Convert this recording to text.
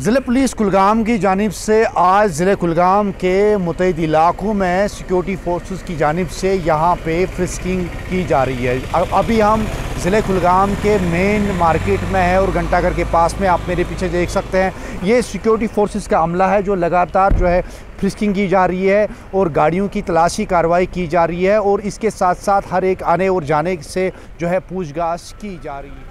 ज़िले पुलिस कूलगाम की जानिब से आज ज़िले कूलगाम के मुतअद्दिद इलाक़ों में सिक्योरिटी फोर्सेस की जानिब से यहाँ पे फ्रिस्किंग की जा रही है। अभी हम ज़िले कूलगाम के मेन मार्केट में है और घंटाघर के पास में आप मेरे पीछे देख सकते हैं। ये सिक्योरिटी फोर्सेस का अमला है जो लगातार जो है फ्रिस्किंग की जा रही है और गाड़ियों की तलाशी कार्रवाई की जा रही है और इसके साथ साथ हर एक आने और जाने से जो है पूछताछ की जा रही है।